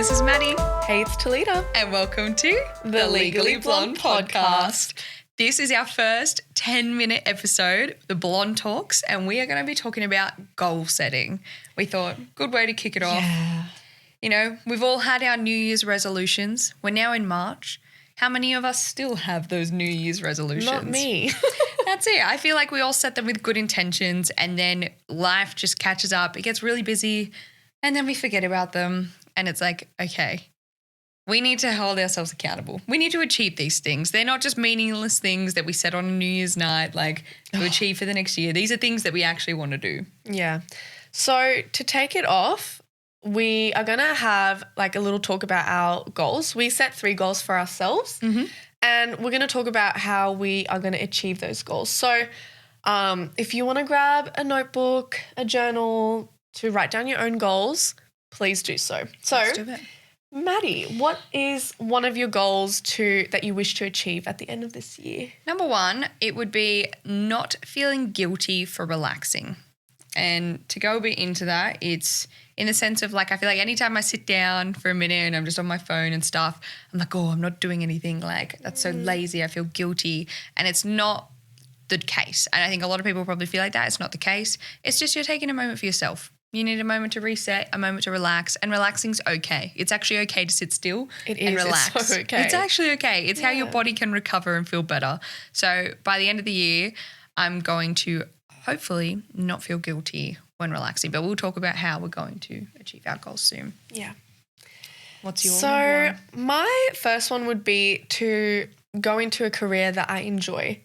this is Maddie. Hey, it's Talita. And welcome to The Legally Blonde Podcast. This is our first 10-minute episode, The Blonde Talks, and we are going to be talking about goal setting. We thought, good way to kick it off. Yeah. You know, we've all had our New Year's resolutions. We're now in March. How many of us still have those New Year's resolutions? Not me. That's it. I feel like we all set them with good intentions and then life just catches up. It gets really busy and then we forget about them. And it's like, okay, we need to hold ourselves accountable. We need to achieve these things. They're not just meaningless things that we set on a New Year's night, like to achieve for the next year. These are things that we actually want to do. Yeah. So to take it off, we are going to have like a little talk about our goals. We set 3 goals for ourselves and we're going to talk about how we are going to achieve those goals. So if you want to grab a notebook, a journal to write down your own goals, please do so. So Let's do it. Maddie, what is one of your goals that you wish to achieve at the end of this year? Number 1, it would be not feeling guilty for relaxing. And to go a bit into that, it's in the sense of like, I feel like anytime I sit down for a minute and I'm just on my phone and stuff, I'm like, oh, I'm not doing anything. Like, that's so lazy. I feel guilty. And it's not the case. And I think a lot of people probably feel like that. It's not the case. It's just you're taking a moment for yourself. You need a moment to reset, a moment to relax, and relaxing's okay. It's actually okay to sit still and relax. It's so okay. It's actually okay. It's how your body can recover and feel better. So by the end of the year, I'm going to hopefully not feel guilty when relaxing, but we'll talk about how we're going to achieve our goals soon. Yeah. What's your So my first one would be to go into a career that I enjoy.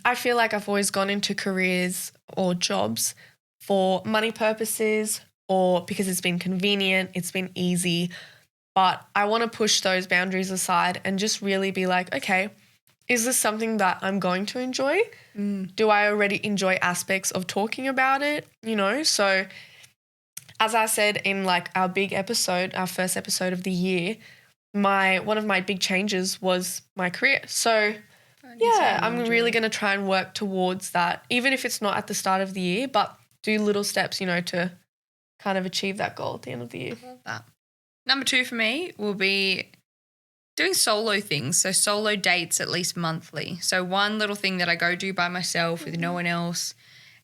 I feel like I've always gone into careers or jobs for money purposes or because it's been convenient, it's been easy. But I want to push those boundaries aside and just really be like, okay, is this something that I'm going to enjoy? Do I already enjoy aspects of talking about it? You know, so as I said in like our big episode, our first episode of the year, one of my big changes was my career. So yeah, I'm really going to try and work towards that, even if it's not at the start of the year, but do little steps, you know, to kind of achieve that goal at the end of the year. I love that. Number 2 for me will be doing solo things, so solo dates at least monthly. So one little thing that I go do by myself with no one else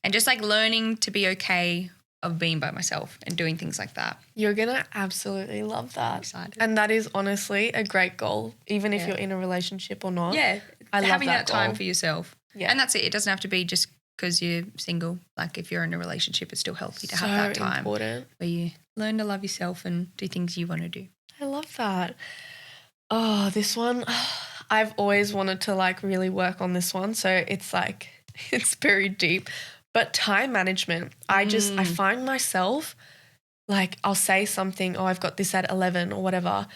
and just like learning to be okay of being by myself and doing things like that. You're going to absolutely love that. I'm excited. And that is honestly a great goal, even if you're in a relationship or not. Yeah, I love having that that time goal. for yourself. Yeah. And that's it. It doesn't have to be just because you're single. Like if you're in a relationship, it's still healthy to So have that time important. where you learn to love yourself and do things you want to do. I love that. Oh, this one, I've always wanted to like really work on this one. So it's like, it's very deep. But time management, I find myself like I'll say something, oh, I've got this at 11 or whatever,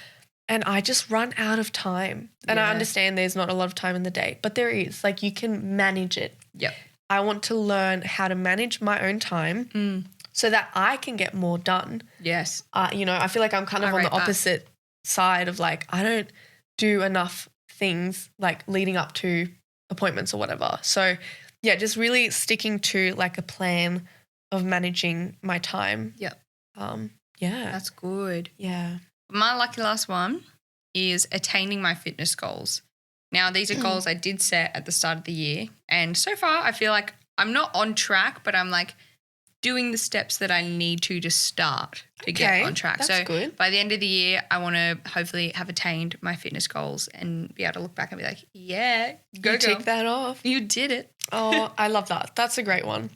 and I just run out of time. And I understand there's not a lot of time in the day, but there is. Like you can manage it. Yep. I want to learn how to manage my own time so that I can get more done. Yes. You know, I feel like I'm kind of on the opposite side of like I don't do enough things like leading up to appointments or whatever. So, yeah, just really sticking to like a plan of managing my time. Yep. Yeah. That's good. Yeah. My lucky last one is attaining my fitness goals. Now, these are goals I did set at the start of the year. And so far, I feel like I'm not on track, but I'm like doing the steps that I need to start to get on track. That's good. By the end of the year, I want to hopefully have attained my fitness goals and be able to look back and be like, yeah, go. Tick that off. You did it. Oh, I love that. That's a great one.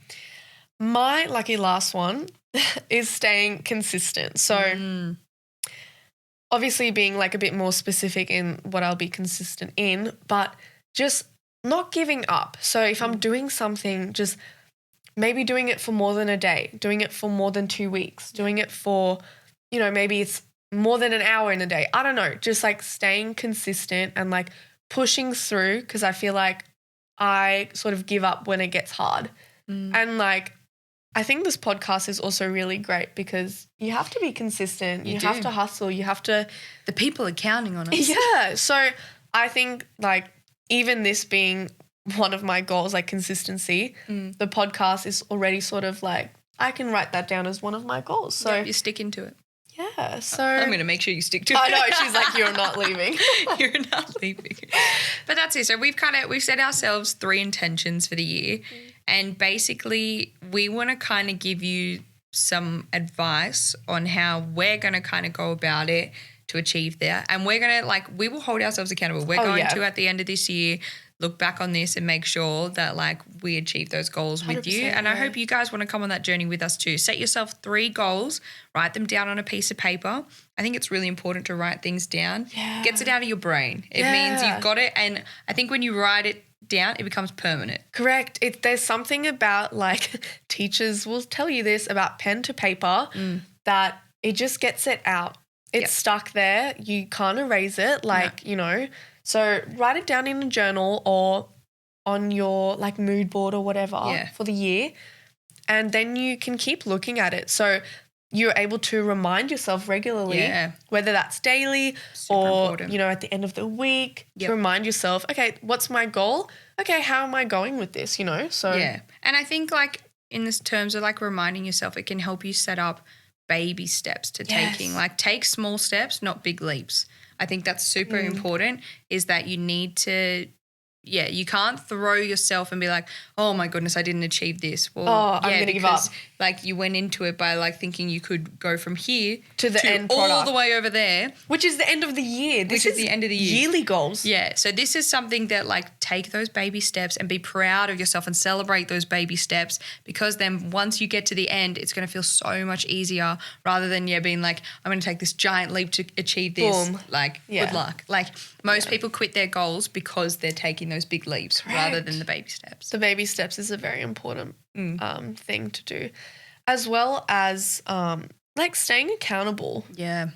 My lucky last one is staying consistent. So obviously being like a bit more specific in what I'll be consistent in, but just not giving up. So if I'm doing something, just maybe doing it for more than a day, doing it for more than 2 weeks, doing it for, you know, maybe it's more than an hour in a day. I don't know, just like staying consistent and like pushing through because I feel like I sort of give up when it gets hard. And like I think this podcast is also really great because you have to be consistent. You have to hustle. You have to. The people are counting on us. Yeah. So I think like even this being one of my goals, like consistency, the podcast is already sort of like I can write that down as one of my goals. So you stick into it. Yeah. Yeah. So I'm going to make sure you stick to it. I know. She's like, you're not leaving. You're not leaving. But that's it. So we've set ourselves 3 intentions for the year. And basically we want to kind of give you some advice on how we're going to kind of go about it to achieve that. And we're going to we will hold ourselves accountable. We're going to, at the end of this year, look back on this and make sure that we achieve those goals with you. And I hope you guys want to come on that journey with us too. Set yourself 3 goals, write them down on a piece of paper. I think it's really important to write things down. Yeah. Gets it out of your brain. It means you've got it. And I think when you write it down, it becomes permanent. Correct. There's something about teachers will tell you this about pen to paper that it just gets it out. It's stuck there. You can't erase it So write it down in a journal or on your mood board or whatever for the year, and then you can keep looking at it. So you're able to remind yourself regularly, whether that's daily or, at the end of the week to remind yourself, okay, what's my goal? Okay, how am I going with this, So yeah. And I think in this terms of reminding yourself, it can help you set up baby steps to taking. Take small steps, not big leaps. I think that's super important, is that you need to, you can't throw yourself and be like, oh my goodness, I didn't achieve this. Well, I'm going to give up. You went into it by thinking you could go from here to the end all product. the way over there. Which is the end of the year. This is the end of the year. Yearly goals. Yeah. So this is something that take those baby steps and be proud of yourself and celebrate those baby steps, because then once you get to the end, it's going to feel so much easier rather than being I'm going to take this giant leap to achieve this. Boom. Good luck. Most people quit their goals because they're taking those big leaps rather than the baby steps. The baby steps is a very important thing to do, as well as staying accountable. Yeah.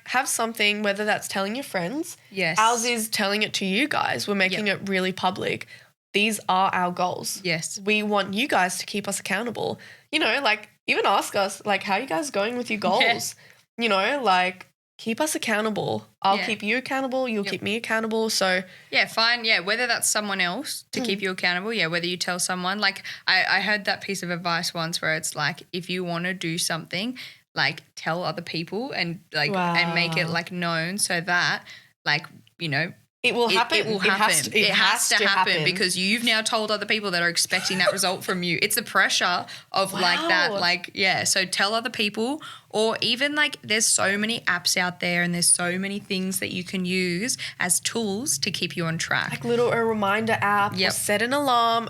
Have something, whether that's telling your friends. Yes. Ours is telling it to you guys. We're making it really public. These are our goals. Yes. We want you guys to keep us accountable. Even ask us, how are you guys going with your goals? Keep us accountable. I'll keep you accountable. You'll keep me accountable. So fine. Yeah, whether that's someone else to keep you accountable. Yeah, whether you tell someone. I heard that piece of advice once where it's if you want to do something, tell other people and and make it known so that it will happen. It will happen. It has to happen because you've now told other people that are expecting that result from you. It's the pressure of that. So tell other people, or even there's so many apps out there and there's so many things that you can use as tools to keep you on track. A reminder app or set an alarm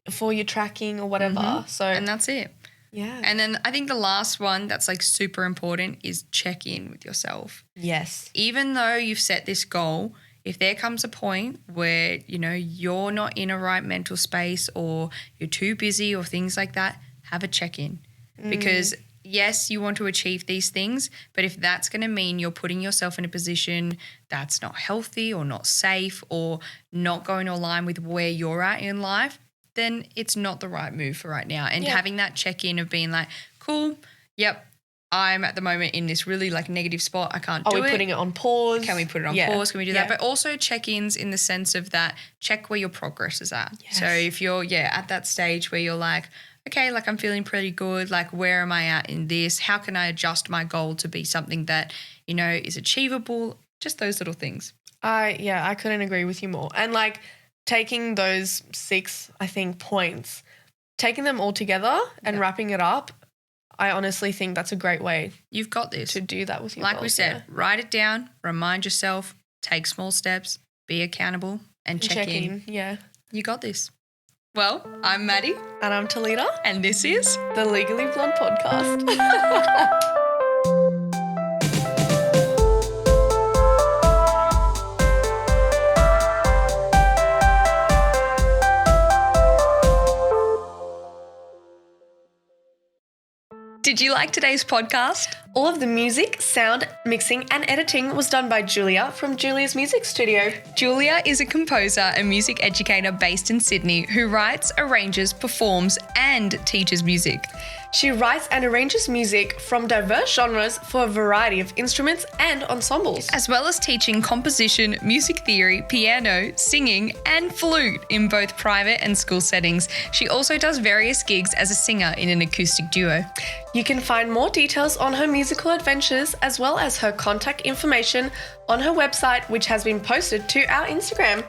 for your tracking or whatever. And that's it. Yeah. And then I think the last one that's super important is check in with yourself. Yes. Even though you've set this goal, if there comes a point where, you're not in a right mental space or you're too busy or things like that, have a check-in. Because, yes, you want to achieve these things, but if that's going to mean you're putting yourself in a position that's not healthy or not safe or not going to align with where you're at in life, then it's not the right move for right now. And having that check-in of being cool, yep, I'm at the moment in this really negative spot. I can't do it. Are we putting it on pause? Can we put it on pause? Can we do that? But also check-ins in the sense of that, check where your progress is at. Yes. So if you're, at that stage where you're okay, I'm feeling pretty good. Where am I at in this? How can I adjust my goal to be something that, is achievable? Just those little things. I couldn't agree with you more. And taking those 6, I think, points, taking them all together and wrapping it up, I honestly think that's a great way. You've got this. To do that with your goals, we said, write it down, remind yourself, take small steps, be accountable, and check in. Yeah. You got this. Well, I'm Maddie. And I'm Talita. And this is the Legally Blonde Podcast. Did you like today's podcast? All of the music, sound, mixing and editing was done by Julia from Julia's Music Studio. Julia is a composer and music educator based in Sydney who writes, arranges, performs and teaches music. She writes and arranges music from diverse genres for a variety of instruments and ensembles. As well as teaching composition, music theory, piano, singing and flute in both private and school settings. She also does various gigs as a singer in an acoustic duo. You can find more details on her musical adventures as well as her contact information on her website, which has been posted to our Instagram.